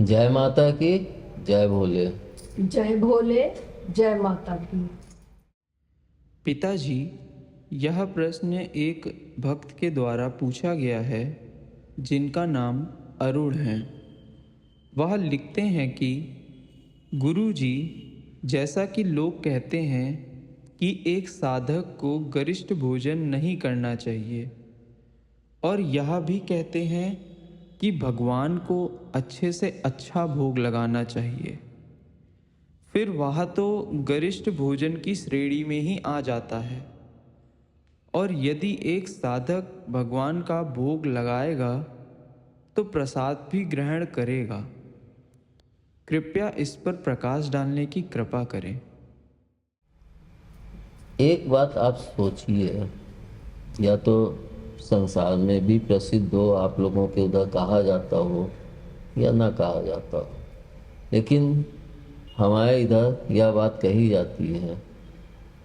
जय माता की। जय भोले। जय भोले। जय माता की। पिताजी, यह प्रश्न एक भक्त के द्वारा पूछा गया है जिनका नाम अरुण है। वह लिखते हैं कि गुरु जी, जैसा कि लोग कहते हैं कि एक साधक को गरिष्ठ भोजन नहीं करना चाहिए, और यह भी कहते हैं कि भगवान को अच्छे से अच्छा भोग लगाना चाहिए, फिर वह तो गरिष्ठ भोजन की श्रेणी में ही आ जाता है। और यदि एक साधक भगवान का भोग लगाएगा तो प्रसाद भी ग्रहण करेगा। कृपया इस पर प्रकाश डालने की कृपा करें। एक बात आप सोचिए, या तो संसार में भी प्रसिद्ध हो, आप लोगों के उधर कहा जाता हो या ना कहा जाता हो, लेकिन हमारे इधर यह बात कही जाती है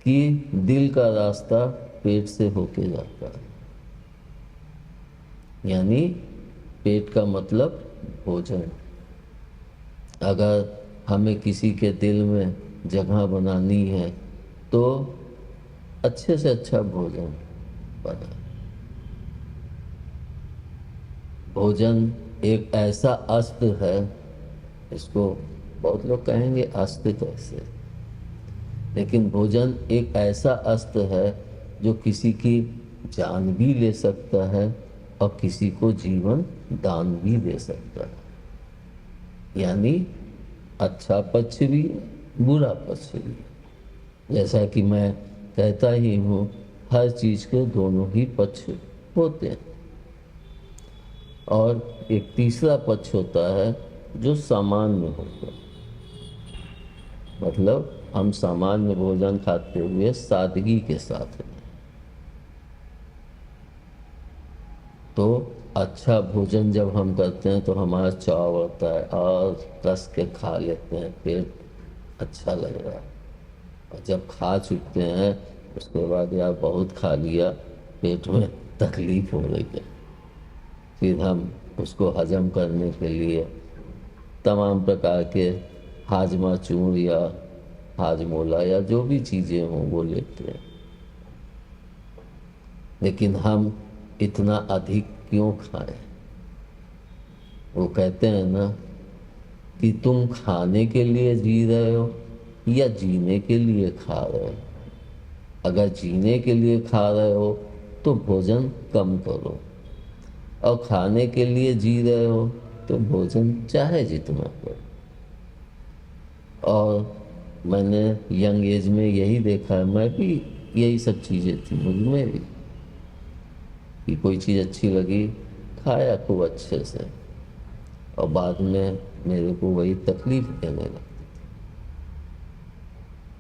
कि दिल का रास्ता पेट से होके जाता है। यानी पेट का मतलब भोजन। अगर हमें किसी के दिल में जगह बनानी है तो अच्छे से अच्छा भोजन बना। भोजन एक ऐसा अस्त्र है, इसको बहुत लोग कहेंगे अस्त्र कैसे, लेकिन भोजन एक ऐसा अस्त्र है जो किसी की जान भी ले सकता है और किसी को जीवन दान भी दे सकता है। यानी अच्छा पक्ष भी, बुरा पक्ष भी। जैसा कि मैं कहता ही हूँ, हर चीज के दोनों ही पक्ष होते हैं। और एक तीसरा पक्ष होता है जो सामान्य होता है। मतलब हम सामान्य भोजन खाते हुए सादगी के साथ हैं। तो अच्छा भोजन जब हम करते हैं तो हमारा चाव बढ़ता है और कस के खा लेते हैं, पेट अच्छा लग रहा है। और जब खा चुकते हैं उसके बाद यार बहुत खा लिया, पेट में तकलीफ हो रही है, फिर हम उसको हजम करने के लिए तमाम प्रकार के हाजमा चूर्ण या हाजमोला या जो भी चीज़ें हों वो लेते हैं। लेकिन हम इतना अधिक क्यों खाएं? वो कहते हैं ना कि तुम खाने के लिए जी रहे हो या जीने के लिए खा रहे हो। अगर जीने के लिए खा रहे हो तो भोजन कम करो, और खाने के लिए जी रहे हो तो भोजन चाहे जितना करो। और मैंने यंग एज में यही देखा है, मैं भी यही सब चीज़ें थी मुझ में भी, कि कोई चीज़ अच्छी लगी, खाया खूब अच्छे से, और बाद में मेरे को वही तकलीफ देने लगती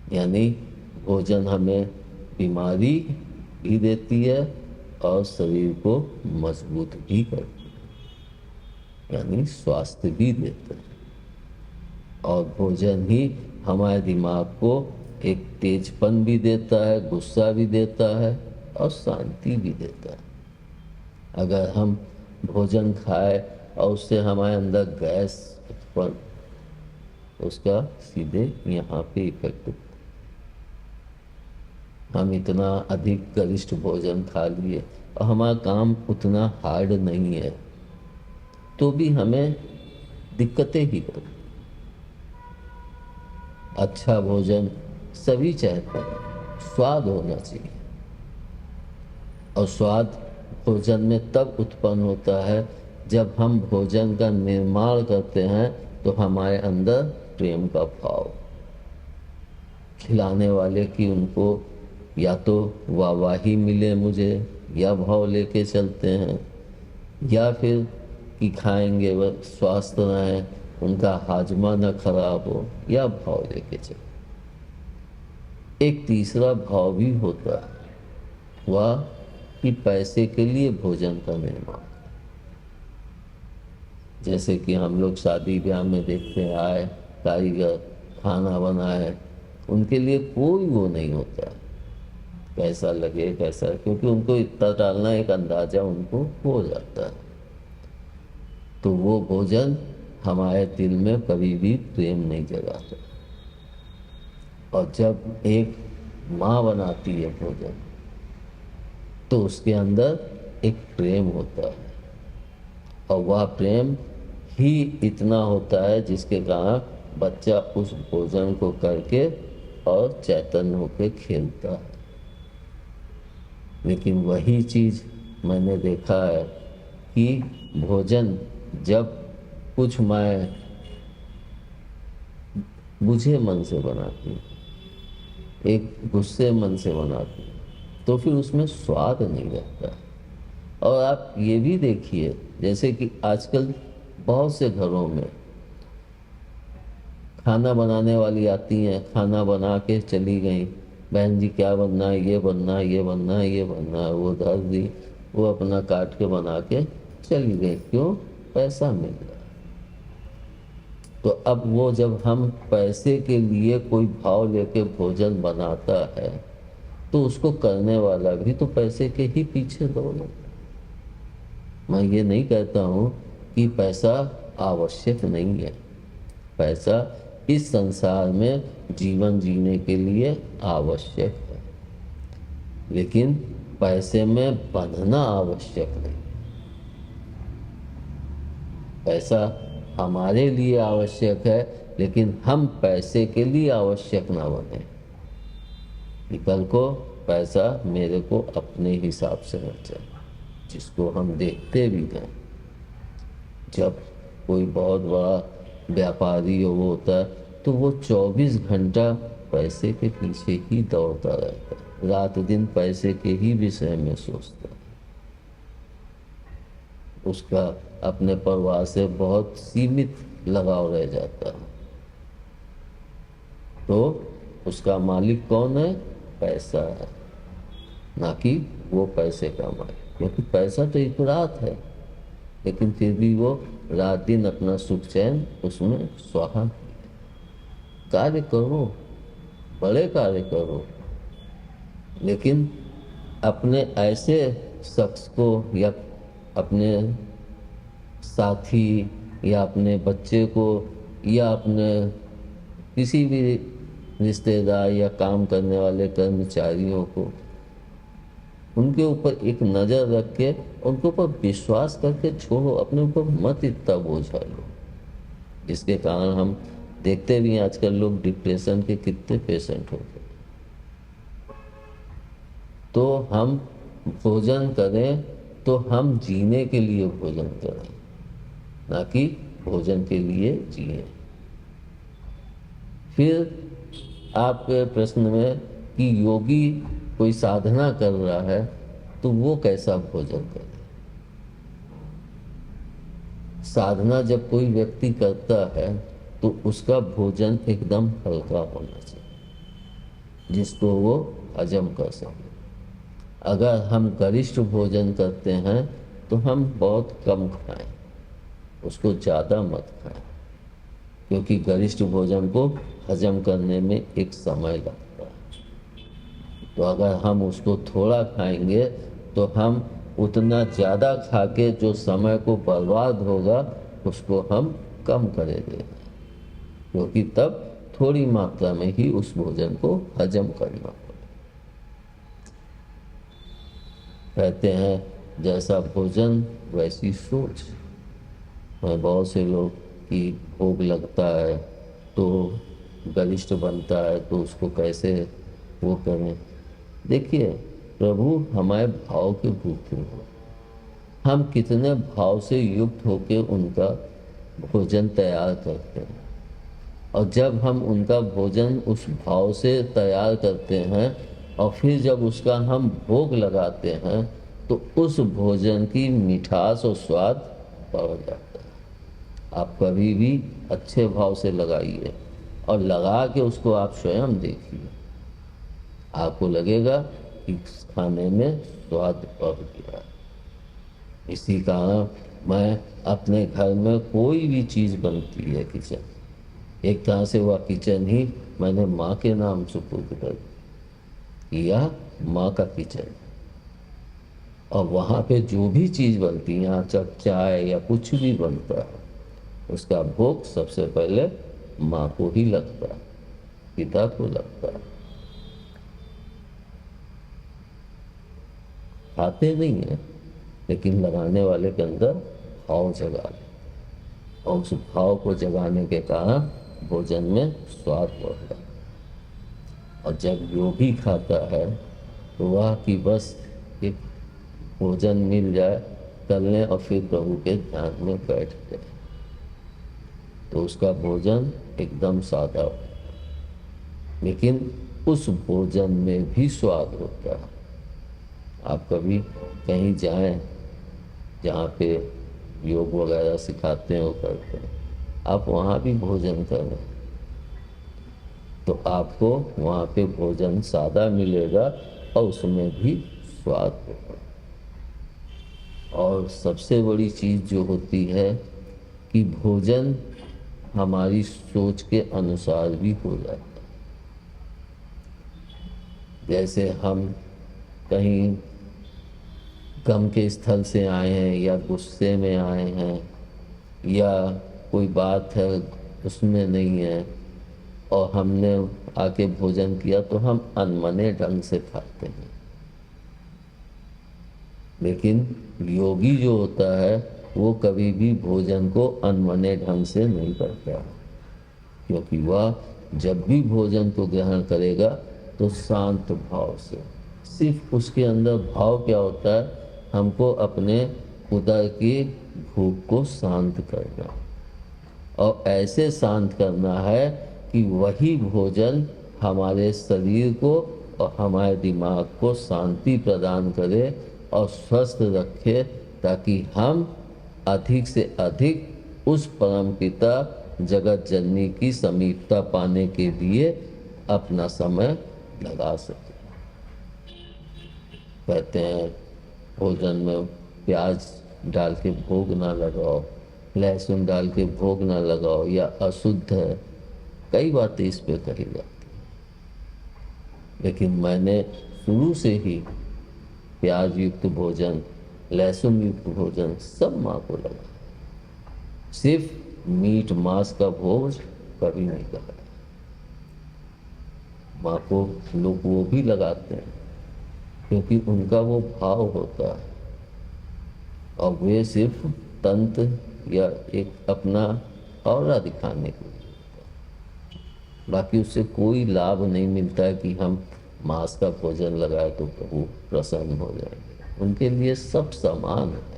थी। यानी भोजन हमें बीमारी भी देती है और शरीर को मजबूत भी करती है, यानी स्वास्थ्य भी देता है। और भोजन ही हमारे दिमाग को एक तेजपन भी देता है, गुस्सा भी देता है और शांति भी देता है। अगर हम भोजन खाए और उससे हमारे अंदर गैस उत्पन्न, उसका सीधे यहाँ पे इफेक्ट होता है। हम इतना अधिक गरिष्ठ भोजन खा लिए और हमारा काम उतना हार्ड नहीं है तो भी हमें दिक्कतें ही होती। अच्छा भोजन सभी चाहते हैं, स्वाद होना चाहिए, और स्वाद भोजन में तब उत्पन्न होता है जब हम भोजन का निर्माण करते हैं तो हमारे अंदर प्रेम का भाव, खिलाने वाले की उनको या तो वाहवाही मिले मुझे, या भाव लेके चलते हैं, या फिर कि खाएंगे वह स्वस्थ रहें, उनका हाजमा न खराब हो, या भाव लेके चले। एक तीसरा भाव भी होता है, वह कि पैसे के लिए भोजन का निर्माण। जैसे कि हम लोग शादी ब्याह में देखते हैं, आए कारीगर खाना बनाए, उनके लिए कोई वो नहीं होता कैसा लगे कैसा, क्योंकि उनको इतना डालना एक अंदाजा उनको हो जाता है। तो वो भोजन हमारे दिल में कभी भी प्रेम नहीं जगाता। और जब एक माँ बनाती है भोजन तो उसके अंदर एक प्रेम होता है, और वह प्रेम ही इतना होता है जिसके कारण बच्चा उस भोजन को करके और चैतन्य होकर खेलता है। लेकिन वही चीज़ मैंने देखा है कि भोजन जब कुछ माँ बुझे मन से बनाती है, एक गुस्से मन से बनाती है, तो फिर उसमें स्वाद नहीं रहता। और आप ये भी देखिए, जैसे कि आजकल बहुत से घरों में खाना बनाने वाली आती हैं, खाना बना के चली गई, बहन जी क्या बनना है, ये बनना है, ये बनना है, ये बनना है, वो धर दी, वो अपना काट के बना के चली गई। क्यों? पैसा मिल रहा है। तो अब वो जब हम पैसे के लिए कोई भाव लेके भोजन बनाता है तो उसको करने वाला भी तो पैसे के ही पीछे दौड़े। मैं ये नहीं कहता हूँ कि पैसा आवश्यक नहीं है। पैसा इस संसार में जीवन जीने के लिए आवश्यक है, लेकिन पैसे में बंधना आवश्यक नहीं। पैसा हमारे लिए आवश्यक है, लेकिन हम पैसे के लिए आवश्यक ना बने। कल को पैसा मेरे को अपने हिसाब से होना चाहिए, जिसको हम देखते भी हैं। जब कोई बहुत बड़ा व्यापारी वो होता है तो वो 24 घंटा पैसे के पीछे ही दौड़ता रहता है, रात दिन पैसे के ही विषय में सोचता है। उसका अपने परिवार से बहुत सीमित लगाव रह जाता है। तो उसका मालिक कौन है? पैसा है, ना कि वो पैसे का मालिक। क्योंकि पैसा तो एक रात है, लेकिन फिर भी वो रात दिन अपना सुख चैन उसमें स्वाहा। कार्य करो, बड़े कार्य करो, लेकिन अपने ऐसे शख्स को या अपने साथी या अपने बच्चे को या अपने किसी भी रिश्तेदार या काम करने वाले कर्मचारियों को, उनके ऊपर एक नज़र रख के उनके ऊपर विश्वास करके छोड़ो, अपने ऊपर मत इतना बोझा लो। जिसके कारण हम देखते भी हैं आजकल लोग डिप्रेशन के कितने पेशेंट होते हैं। तो हम भोजन करें तो हम जीने के लिए भोजन करें, ना कि भोजन के लिए जिए। फिर आपके प्रश्न में कि योगी कोई साधना कर रहा है तो वो कैसा भोजन करे? साधना जब कोई व्यक्ति करता है तो उसका भोजन एकदम हल्का होना चाहिए, जिसको वो हजम कर सके। अगर हम गरिष्ठ भोजन करते हैं तो हम बहुत कम खाएं, उसको ज़्यादा मत खाएं, क्योंकि गरिष्ठ भोजन को हजम करने में एक समय लगता है। तो अगर हम उसको थोड़ा खाएंगे तो हम उतना ज़्यादा खा के जो समय को बर्बाद होगा उसको हम कम करेंगे, क्योंकि तब थोड़ी मात्रा में ही उस भोजन को हजम करना पड़ेगा। कहते हैं जैसा भोजन वैसी सोच। बहुत से लोग की भोग लगता है तो गरिष्ठ बनता है तो उसको कैसे वो करें। देखिए, प्रभु हमारे भाव के भूखे हो, हम कितने भाव से युक्त होकर उनका भोजन तैयार करते हैं। और जब हम उनका भोजन उस भाव से तैयार करते हैं और फिर जब उसका हम भोग लगाते हैं तो उस भोजन की मिठास और स्वाद बढ़ जाता है। आप कभी भी अच्छे भाव से लगाइए और लगा के उसको आप स्वयं देखिए, आपको लगेगा कि खाने में स्वाद बढ़ गया। इसी कारण मैं अपने घर में कोई भी चीज़ बनती है किचन, एक तरह से वह किचन ही मैंने माँ के नाम सुपुर्द कर किया, माँ का किचन। और वहाँ पे जो भी चीज़ बनती है, यहाँ चाहे या कुछ भी बनता है, उसका भोग सबसे पहले माँ को ही लगता है, पिता को लगता है। खाते नहीं है, लेकिन लगाने वाले के अंदर भाव जगा ले, और उस भाव को जगाने के कारण भोजन में स्वाद बढ़ता है। और जब योगी खाता है तो वह कि बस एक भोजन मिल जाए, कर लें और फिर प्रभु के ध्यान में बैठ जाए, तो उसका भोजन एकदम सादा हो, लेकिन उस भोजन में भी स्वाद होता है। आप कभी कहीं जाएं जहाँ पे योग वगैरह सिखाते हैं, वो करते हैं, आप वहाँ भी भोजन करें तो आपको वहाँ पे भोजन सादा मिलेगा और उसमें भी स्वाद होगा। और सबसे बड़ी चीज़ जो होती है कि भोजन हमारी सोच के अनुसार भी हो जाता है। जैसे हम कहीं गम के स्थल से आए हैं या गुस्से में आए हैं या कोई बात है उसमें नहीं है और हमने आके भोजन किया, तो हम अनमने ढंग से खाते हैं। लेकिन योगी जो होता है वो कभी भी भोजन को अनमने ढंग से नहीं करता, क्योंकि वह जब भी भोजन को ग्रहण करेगा तो शांत भाव से, सिर्फ उसके अंदर भाव क्या होता है, हमको अपने उदर की भूख को शांत करना, और ऐसे शांत करना है कि वही भोजन हमारे शरीर को और हमारे दिमाग को शांति प्रदान करे और स्वस्थ रखे, ताकि हम अधिक से अधिक उस परमपिता जगत जननी की समीपता पाने के लिए अपना समय लगा सके। कहते हैं भोजन में प्याज डाल के भोग ना लगाओ, लहसुन डाल के भोग ना लगाओ, या अशुद्ध है, कई बातें इस पे कही जाती हैं। लेकिन मैंने शुरू से ही प्याज युक्त भोजन, लहसुन युक्त भोजन सब माँ को लगा, सिर्फ मीट मांस का भोग कभी नहीं लगा। माँ को लोग वो भी लगाते हैं क्योंकि उनका वो भाव होता है, और वे सिर्फ तंत्र या एक अपना औरा दिखाने के लिए होता है। बाकी उससे कोई लाभ नहीं मिलता है कि हम मांस का भोजन लगाए तो प्रभु प्रसन्न हो जाएंगे। उनके लिए सब समान है।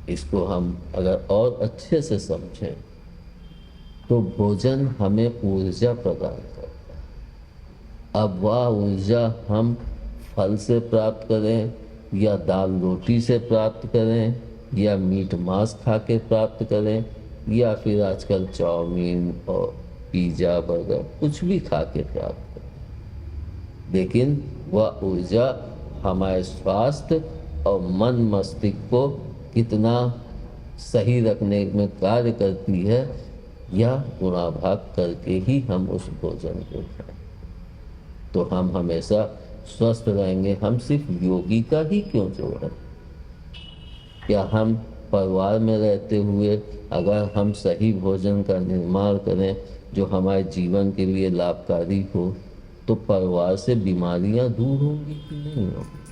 इसको हम अगर और अच्छे से समझें तो भोजन हमें ऊर्जा प्रदान करता है। अब वह ऊर्जा हम फल से प्राप्त करें या दाल रोटी से प्राप्त करें या मीट मांस खा के प्राप्त करें या फिर आजकल चाउमीन और पिज़्ज़ा बर्गर कुछ भी खा के प्राप्त करें, लेकिन वह ऊर्जा हमारे स्वास्थ्य और मन मस्तिष्क को कितना सही रखने में कार्य करती है, यह गुणाभाग करके ही हम उस भोजन को खाएं तो हम हमेशा स्वस्थ रहेंगे। हम सिर्फ योगी का ही क्यों जोड़ें, क्या हम परिवार में रहते हुए अगर हम सही भोजन का निर्माण करें जो हमारे जीवन के लिए लाभकारी हो, तो परिवार से बीमारियां दूर होंगी कि नहीं होंगी।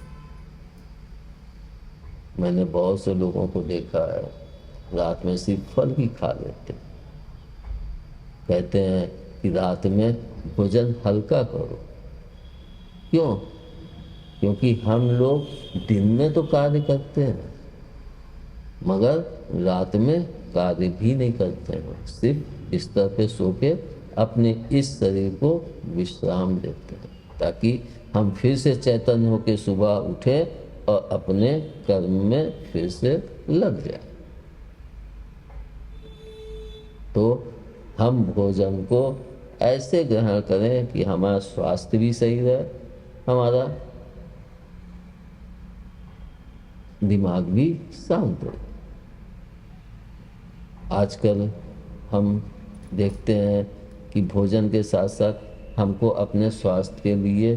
मैंने बहुत से लोगों को देखा है रात में सिर्फ फल ही खा लेते हैं। कहते हैं कि रात में भोजन हल्का करो। क्यों? क्योंकि हम लोग दिन में तो कार्य करते हैं मगर रात में कार्य भी नहीं करते हैं, सिर्फ बिस्तर पे सो के अपने इस शरीर को विश्राम देते हैं ताकि हम फिर से चैतन्य होकर सुबह उठे और अपने कर्म में फिर से लग जाए। तो हम भोजन को ऐसे ग्रहण करें कि हमारा स्वास्थ्य भी सही रहे, हमारा दिमाग भी शांत रहे। आजकल हम देखते हैं कि भोजन के साथ साथ हमको अपने स्वास्थ्य के लिए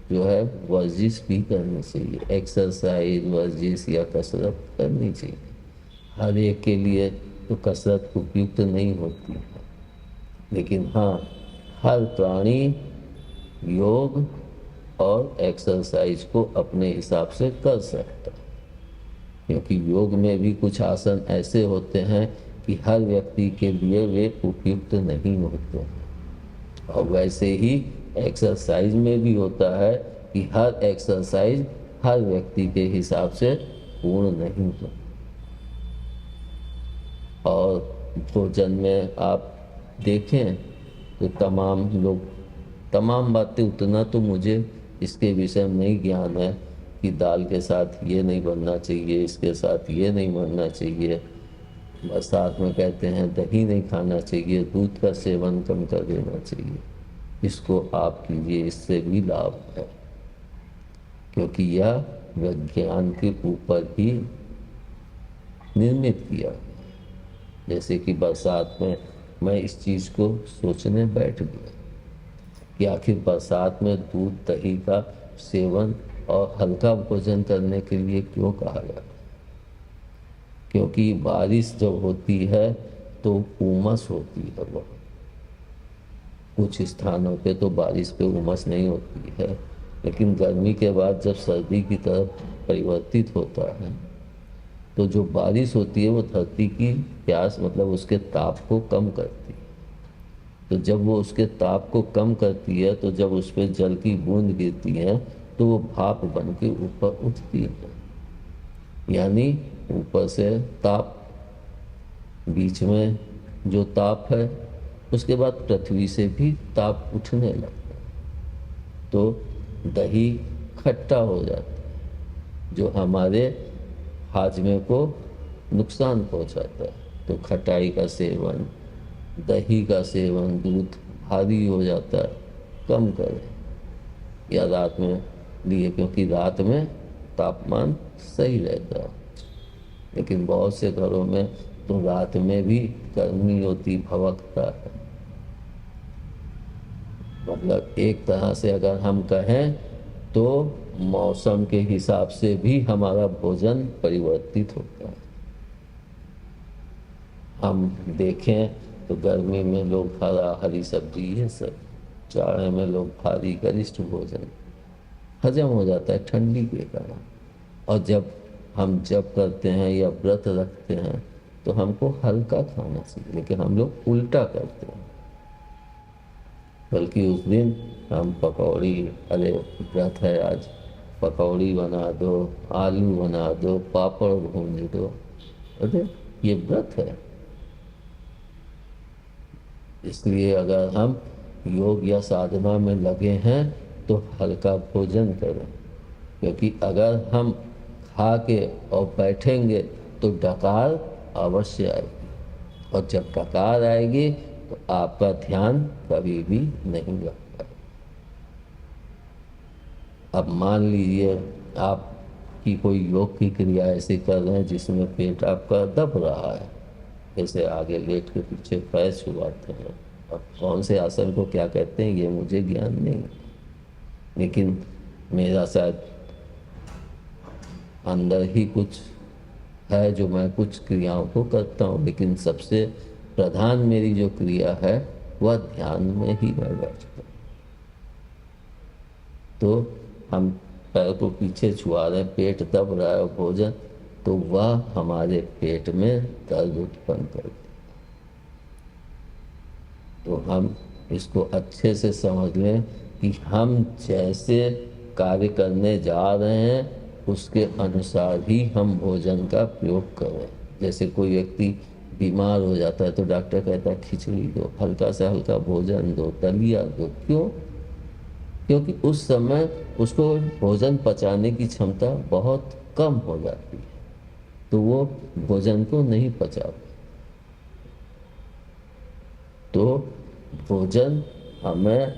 जो है वर्जिश भी करनी चाहिए, एक्सरसाइज वर्जिश या कसरत करनी चाहिए। हर एक के लिए तो कसरत उपयुक्त नहीं होती है, लेकिन हाँ, हर प्राणी योग और एक्सरसाइज को अपने हिसाब से कर सकता है, क्योंकि योग में भी कुछ आसन ऐसे होते हैं कि हर व्यक्ति के लिए वे उपयुक्त नहीं होते हैं, और वैसे ही एक्सरसाइज में भी होता है कि हर एक्सरसाइज हर व्यक्ति के हिसाब से पूर्ण नहीं हो। और भोजन में आप देखें तो तमाम बातें, उतना तो मुझे इसके विषय में नहीं ज्ञान है कि दाल के साथ ये नहीं बनना चाहिए, इसके साथ ये नहीं बनना चाहिए। बरसात में कहते हैं दही नहीं खाना चाहिए, दूध का सेवन कम कर देना चाहिए। इसको आप कीजिए, इससे भी लाभ है, क्योंकि यह विज्ञान के ऊपर ही निर्मित किया। जैसे कि बरसात में मैं इस चीज़ को सोचने बैठ गया कि आखिर बरसात में दूध दही का सेवन और हल्का भोजन करने के लिए क्यों कहा गया। क्योंकि बारिश जब होती है तो उमस होती है बहुत। कुछ स्थानों पे तो बारिश पे उमस नहीं होती है, लेकिन गर्मी के बाद जब सर्दी की तरफ परिवर्तित होता है तो जो बारिश होती है वो धरती की प्यास, मतलब उसके ताप को कम करती है। तो जब वो उसके ताप को कम करती है तो जब उस पर जल की बूंद गिरती है तो वो भाप बन के ऊपर उठती है, यानी ऊपर से ताप, बीच में जो ताप है, उसके बाद पृथ्वी से भी ताप उठने लगता है। तो दही खट्टा हो जाता है, जो हमारे हाजमे को नुकसान पहुंचाता है। तो खटाई का सेवन, दही का सेवन, दूध भारी हो जाता है, कम करें, या रात में लिए, क्योंकि रात में तापमान सही रहता है। लेकिन बहुत से घरों में तो रात में भी गर्मी होती, भवकता है। मतलब एक तरह से अगर हम कहें तो मौसम के हिसाब से भी हमारा भोजन परिवर्तित होता है। हम देखें तो गर्मी में लोग हरी सब्जी, ये सब, जाड़े में लोग भारी गरिष्ठ भोजन, हजम हो जाता है ठंडी के कारण। और जब हम जप करते हैं या व्रत रखते हैं तो हमको हल्का खाना चाहिए, लेकिन हम लोग उल्टा करते हैं। बल्कि उस दिन हम पकौड़ी, अरे व्रत है आज, पकौड़ी बना दो, आलू बना दो, पापड़ भून दो, अरे ये व्रत है। इसलिए अगर हम योग या साधना में लगे हैं तो हल्का भोजन करें, क्योंकि अगर हम खा के और बैठेंगे तो डकार अवश्य आएगी, और जब डकार आएगी तो आपका ध्यान कभी भी नहीं लग पाएगा। अब मान लीजिए आप की कोई योग की क्रिया ऐसी कर रहे हैं जिसमें पेट आपका दब रहा है, जैसे आगे लेट के पीछे पैर छुआते हैं। अब कौन से आसन को क्या कहते हैं ये मुझे ज्ञान नहीं है, लेकिन मेरा शायद अंदर ही कुछ है जो मैं कुछ क्रियाओं को करता हूँ, लेकिन सबसे प्रधान मेरी जो क्रिया है वह ध्यान में ही मैं बैठता हूँ। तो हम पैर को पीछे छुआ रहे हैं, पेट दब रहा है भोजन, तो वह हमारे पेट में दर्द उत्पन्न कर देता। तो हम इसको अच्छे से समझ लें कि हम जैसे कार्य करने जा रहे हैं उसके अनुसार ही हम भोजन का प्रयोग करें। जैसे कोई व्यक्ति बीमार हो जाता है तो डॉक्टर कहता है खिचड़ी दो, हल्का से हल्का भोजन दो, दलिया दो। क्यों? क्योंकि उस समय उसको भोजन पचाने की क्षमता बहुत कम हो जाती है, तो वो भोजन को नहीं पचा पाता। तो भोजन हमें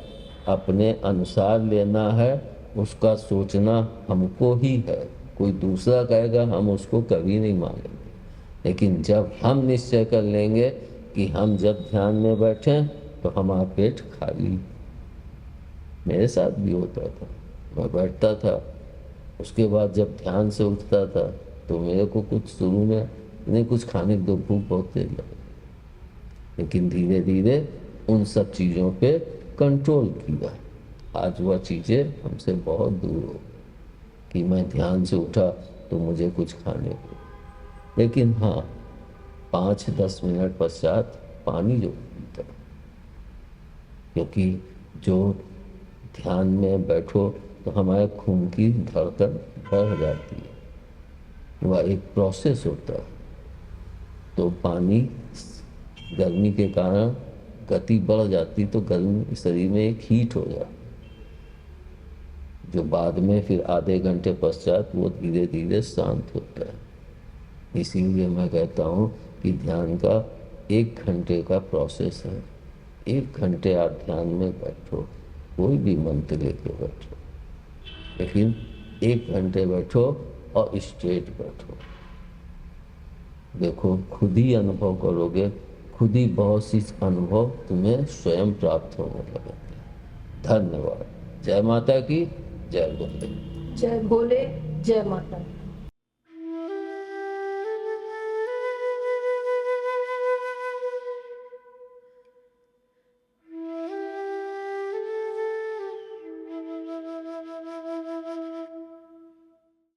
अपने अनुसार लेना है, उसका सोचना हमको ही है। कोई दूसरा कहेगा हम उसको कभी नहीं मानेंगे, लेकिन जब हम निश्चय कर लेंगे कि हम जब ध्यान में बैठें तो हमारा पेट खाली। मेरे साथ भी होता था, मैं बैठता था, उसके बाद जब ध्यान से उठता था तो मेरे को कुछ शुरू में नहीं कुछ खाने की तो भूख बहुत तेज लगे, लेकिन धीरे धीरे उन सब चीज़ों पे कंट्रोल किया। आज वह चीज़ें हमसे बहुत दूर हो कि मैं ध्यान से उठा तो मुझे कुछ खाने को, लेकिन हाँ 5-10 मिनट पश्चात पानी जो पीता, क्योंकि जो ध्यान में बैठो तो हमारे खून की धड़कन बढ़ जाती है, वह एक प्रोसेस होता है। तो पानी गर्मी के कारण गति बढ़ जाती तो गर्मी शरीर में एक हीट हो जाती, जो बाद में फिर आधे घंटे पश्चात वो धीरे धीरे शांत होता है। इसीलिए मैं कहता हूँ कि ध्यान का 1 घंटे का प्रोसेस है। 1 घंटे आप ध्यान में बैठो, कोई भी मंत्र लेके बैठो, लेकिन 1 घंटे बैठो और स्ट्रेट बैठो। देखो खुद ही अनुभव करोगे, खुद ही बहुत सी अनुभव तुम्हें स्वयं प्राप्त होने लगेंगे। धन्यवाद। जय माता की, जय भोले। जय भोले, जय माता दी।